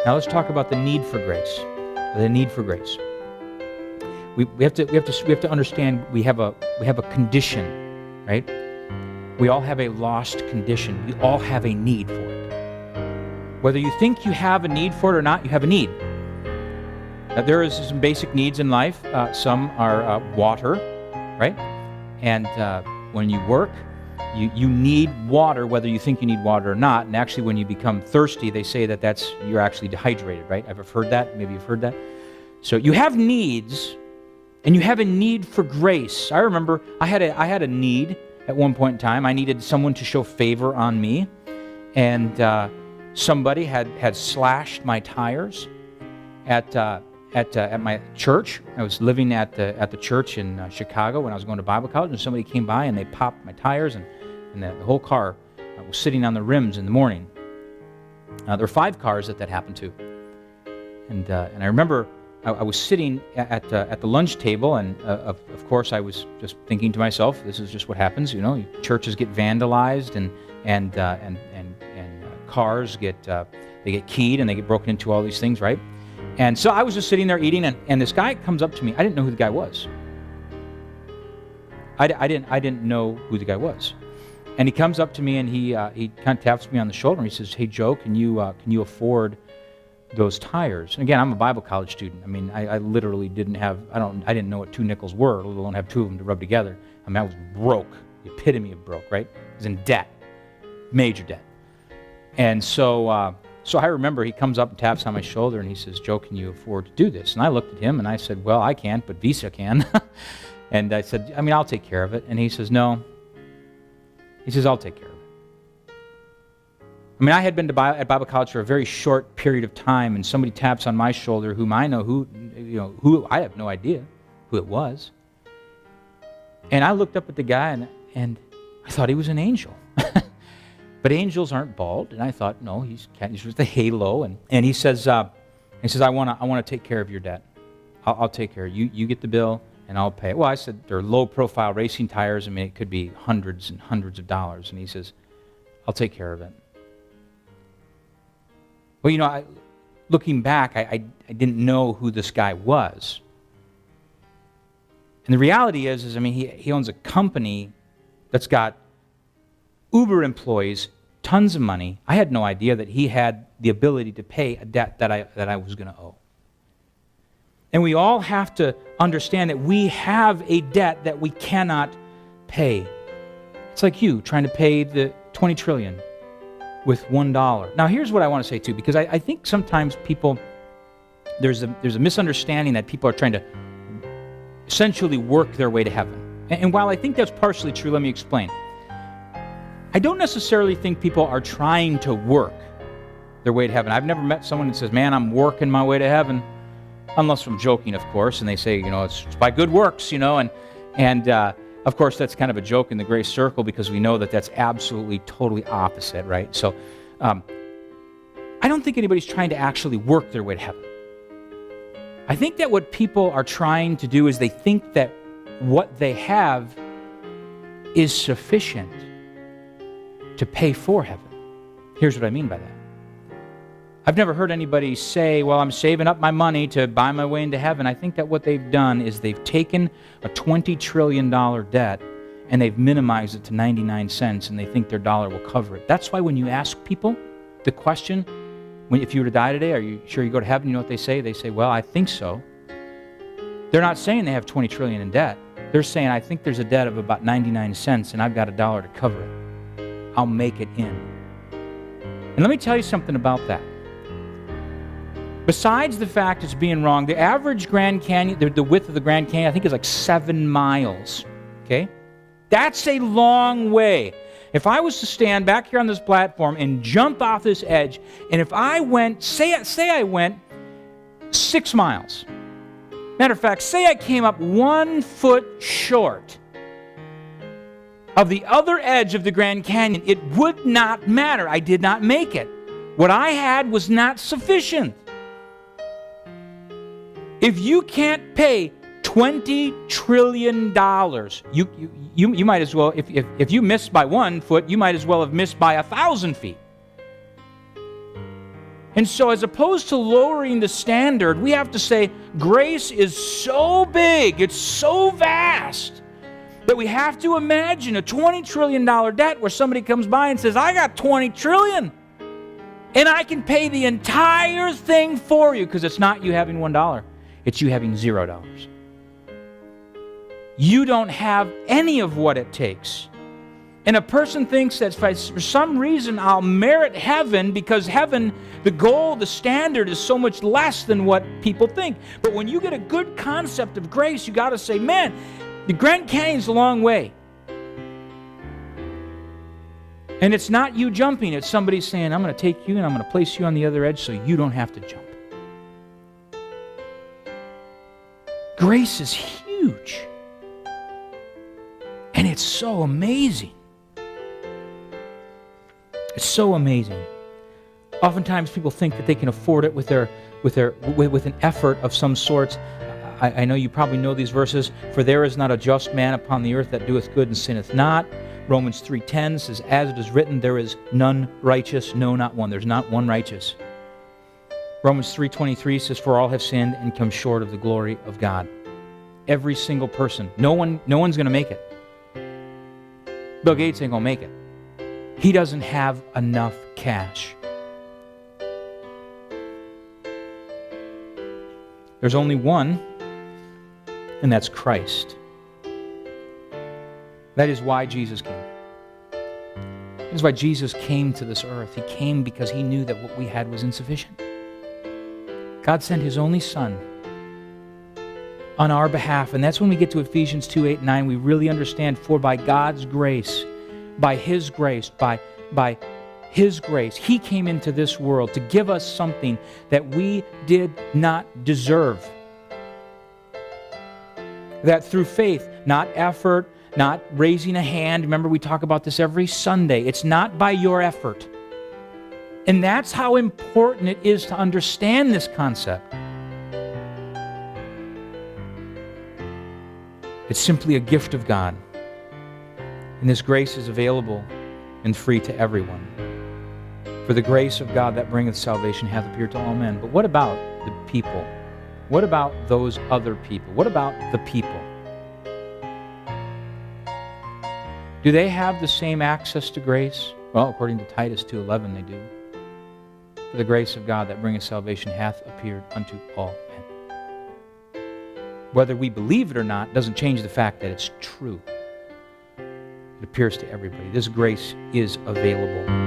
Now let's talk about the need for grace. The need for grace. We have to understand we have a condition, right? We all have a lost condition. We all have a need for it. Whether you think you have a need for it or not, you have a need. There is some basic needs in life. Some are water, right? And when you work, you need water, whether you think you need water or not. And actually, when you become thirsty, they say that you're actually dehydrated, right? I've heard that. Maybe you've heard that. So you have needs, and you have a need for grace. I remember I had a need at one point in time. I needed someone to show favor on me, and somebody had slashed my tires at my church. I was living at the church in Chicago when I was going to Bible college, and somebody came by and they popped my tires, and the whole car was sitting on the rims in the morning. There were 5 cars that happened to, and I remember I was sitting at the lunch table, and of course I was just thinking to myself, this is just what happens, churches get vandalized, and cars get keyed, and they get broken into, all these things, right? And so I was just sitting there eating, and this guy comes up to me. I didn't know who the guy was. I didn't know who the guy was. And he comes up to me, and he kind of taps me on the shoulder, and he says, "Hey, Joe, can you afford those tires?" And again, I'm a Bible college student. I mean, I literally didn't know what 2 nickels were, let alone have 2 of them to rub together. I mean, I was broke, the epitome of broke, right? I was in debt, major debt. And so I remember he comes up and taps on my shoulder, and he says, "Joe, can you afford to do this?" And I looked at him, and I said, "Well, I can't, but Visa can." And I said, "I'll take care of it." And he says, "No." He says, "I'll take care of it." I mean, I had been at Bible college for a very short period of time, and somebody taps on my shoulder whom I know who I have no idea who it was. And I looked up at the guy, and I thought he was an angel. But angels aren't bald, and I thought, no, he's with a halo. And he says, "I want to take care of your debt. I'll take care of you. You get the bill, and I'll pay it." Well, I said, they're low-profile racing tires. I mean, it could be hundreds and hundreds of dollars. And he says, "I'll take care of it." Well, looking back, I didn't know who this guy was. And the reality is he owns a company that's got Uber employees, tons of money. I had no idea that he had the ability to pay a debt that I was going to owe. And we all have to understand that we have a debt that we cannot pay. It's like you trying to pay the $20 trillion with $1. Now, here's what I want to say too, because I think sometimes people, there's a misunderstanding that people are trying to essentially work their way to heaven. And while I think that's partially true, let me explain. I don't necessarily think people are trying to work their way to heaven. I've never met someone that says, "Man, I'm working my way to heaven," unless I'm joking, of course, and they say, it's by good works, and of course, that's kind of a joke in the grace circle because we know that that's absolutely, totally opposite, right? So I don't think anybody's trying to actually work their way to heaven. I think that what people are trying to do is they think that what they have is sufficient to pay for heaven. Here's what I mean by that. I've never heard anybody say, "Well, I'm saving up my money to buy my way into heaven." I think that what they've done is they've taken a $20 trillion debt and they've minimized it to 99 cents, and they think their dollar will cover it. That's why when you ask people the question, if you were to die today, are you sure you go to heaven? You know what they say? They say, "Well, I think so." They're not saying they have 20 trillion in debt. They're saying, "I think there's a debt of about 99 cents, and I've got $1 to cover it. I'll make it in." And let me tell you something about that. Besides the fact it's being wrong, the average Grand Canyon, the width of the Grand Canyon, I think is like 7 miles. Okay? That's a long way. If I was to stand back here on this platform and jump off this edge, and if I went, say I went 6 miles. Matter of fact, say I came up 1 foot short of the other edge of the Grand Canyon, it would not matter. I did not make it. What I had was not sufficient. If you can't pay $20 trillion, you might as well, if you missed by 1 foot, you might as well have missed by 1,000 feet. And so as opposed to lowering the standard, we have to say grace is so big, it's so vast, that we have to imagine a $20 trillion debt where somebody comes by and says, I got 20 trillion, and I can pay the entire thing for you, because it's not you having $1, it's you having $0. You don't have any of what it takes. And a person thinks that for some reason I'll merit heaven, because heaven, the goal, the standard is so much less than what people think. But when you get a good concept of grace, you got to say, man, the Grand Canyon's a long way. And it's not you jumping, it's somebody saying, I'm going to take you and I'm going to place you on the other edge so you don't have to jump. Grace is huge. And it's so amazing. It's so amazing. Oftentimes people think that they can afford it with an effort of some sort. I know you probably know these verses. For there is not a just man upon the earth that doeth good and sinneth not. Romans 3:10 says, as it is written, there is none righteous, no, not one. There's not one righteous. Romans 3:23 says, for all have sinned and come short of the glory of God. Every single person. No one's going to make it. Bill Gates ain't going to make it. He doesn't have enough cash. There's only one, and that's Christ. That is why Jesus came. That is why Jesus came to this earth. He came because he knew that what we had was insufficient. God sent his only Son on our behalf, and that's when we get to Ephesians 2:8-9. We really understand, for by God's grace, by his grace, by his grace, he came into this world to give us something that we did not deserve. That through faith, not effort, not raising a hand. Remember, we talk about this every Sunday. It's not by your effort. And that's how important it is to understand this concept. It's simply a gift of God. And this grace is available and free to everyone. For the grace of God that bringeth salvation hath appeared to all men. But what about the people? What about those other people? What about the people? Do they have the same access to grace? Well, according to Titus 2:11, they do. For the grace of God that bringeth salvation hath appeared unto all men. Whether we believe it or not doesn't change the fact that it's true. It appears to everybody. This grace is available.